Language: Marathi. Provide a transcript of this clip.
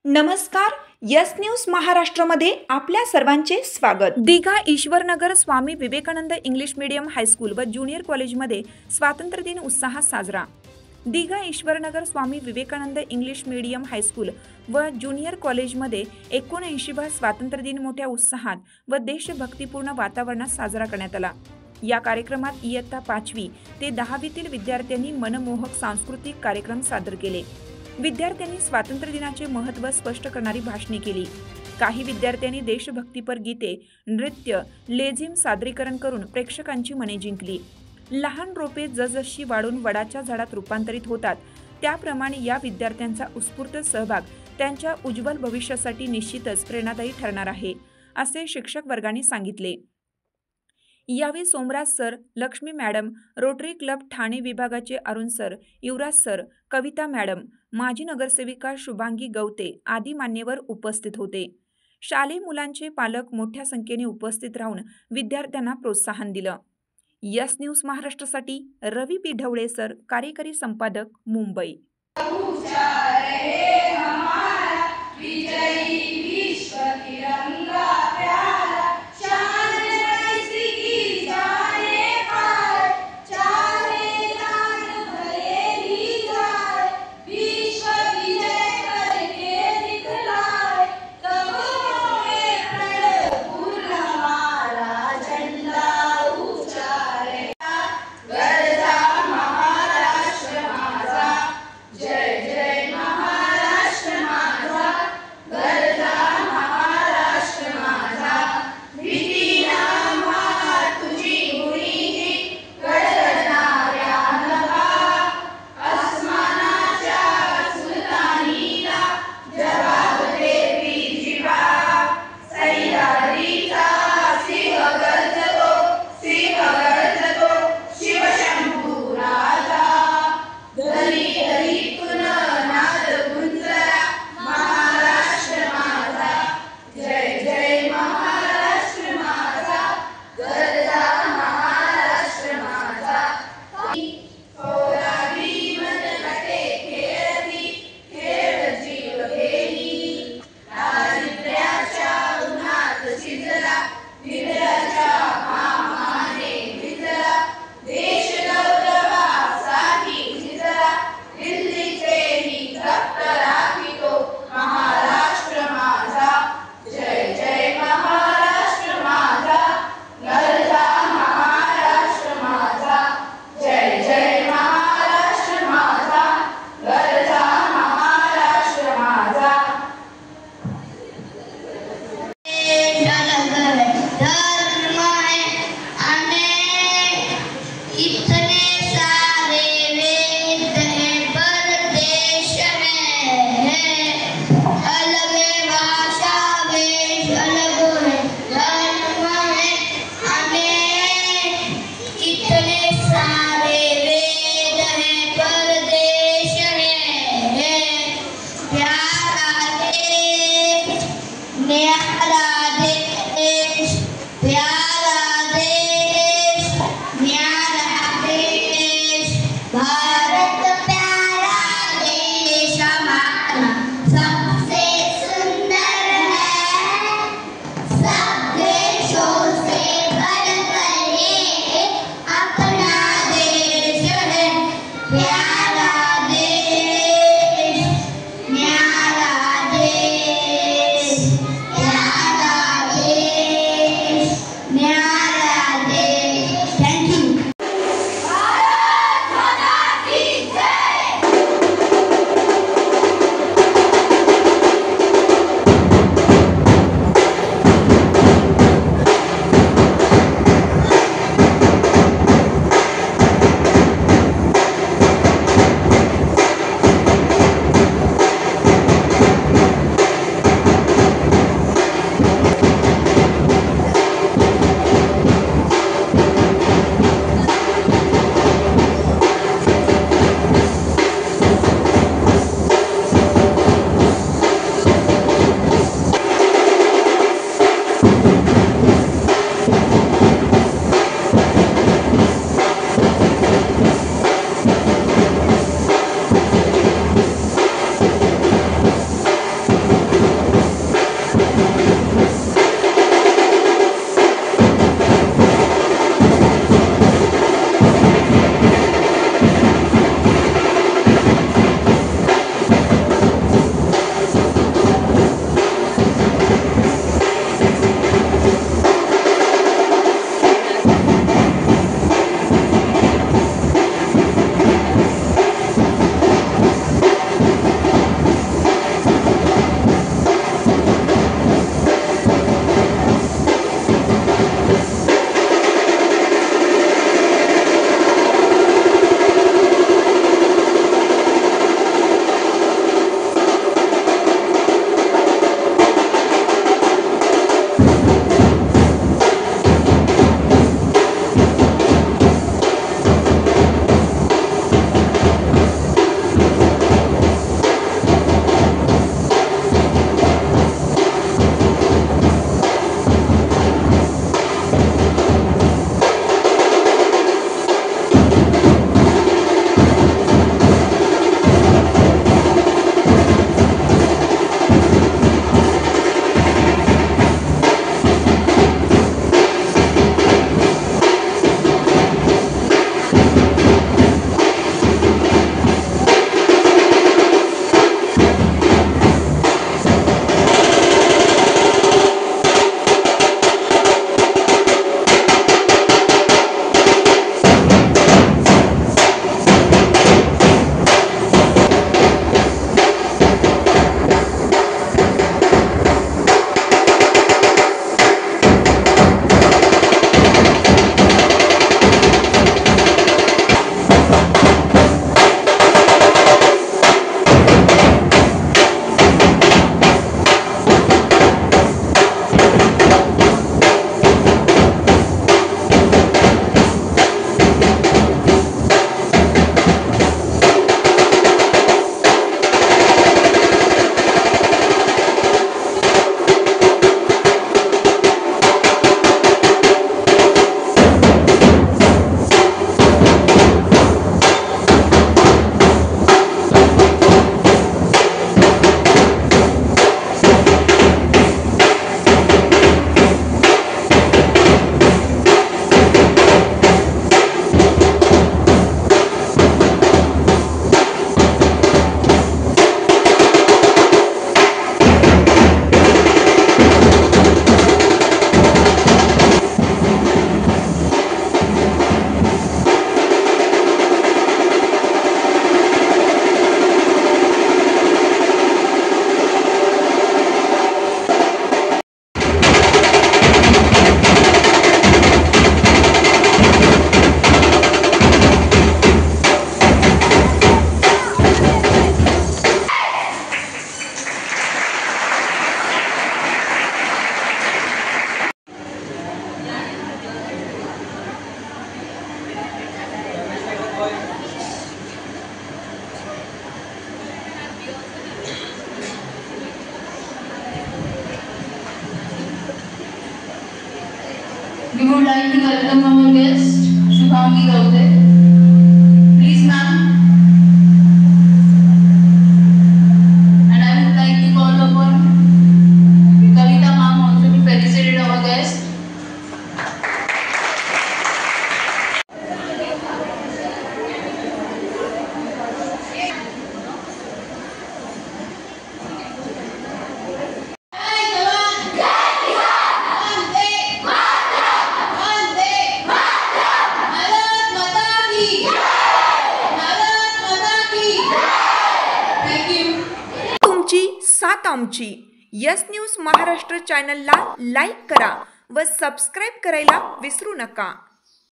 नमस्कार. यस न्यूज महाराष्ट्रामध्ये आपल्या सर्वांचे स्वागत. Digha Ishwarnagar Swami Vivekananda English medium high school व ज्युनियर कॉलेजमध्ये स्वातंत्र्य दिन उत्साहात साजरा. Digha Ishwarnagar Swami Vivekananda English medium high school व ज्युनियर कॉलेजमध्ये 79वा स्वातंत्र्य दिन मोठ्या उत्साहात व देशभक्तीपूर्ण वातावरणात साजरा करण्यात आला. या कार्यक्रमात इयत्ता 5वी ते 10वीतील विद्यार्थ्यांनी मनमोहक सांस्कृतिक कार्यक्रम सादर केले. विद्यार्थ्यांनी स्वातंत्र्य दिनाचे महत्त्व स्पष्ट करणारी भाषणे केली. काही विद्यार्थ्यांनी देशभक्तीपर गीते, नृत्य, लेझिम सादरीकरण करून प्रेक्षकांची मने जिंकली. लहान रोपे जसजशी वाढून वडाच्या झाडात रूपांतरित होतात, त्याप्रमाणे या विद्यार्थ्यांचा उत्स्फूर्त सहभाग त्यांच्या उज्ज्वल भविष्यासाठी निश्चितच प्रेरणादायी ठरणार आहे, असे शिक्षक वर्गाने सांगितले. यावेळी Somraj sir, Lakshmi madam, rotary club Thane विभागाचे अरुण सर, युवराज सर, कविता मॅडम, माजी नगरसेविका शुभांगी गवते आदी मान्यवर उपस्थित होते. शालेय मुलांचे पालक मोठ्या संख्येने उपस्थित राहून विद्यार्थ्यांना प्रोत्साहन दिलं. यस न्यूज महाराष्ट्रासाठी रवी पी ढवळे सर, कार्यकारी संपादक, Mumbai. We would like to welcome our guest, Shubhangi Gaute. Please, ma'am. And I would like to call upon Kavita ma'am also to felicitate our guest. तुमची साथ आमची. यस न्यूज महाराष्ट्र चॅनलला लाईक करा व सबस्क्राईब करायला विसरू नका.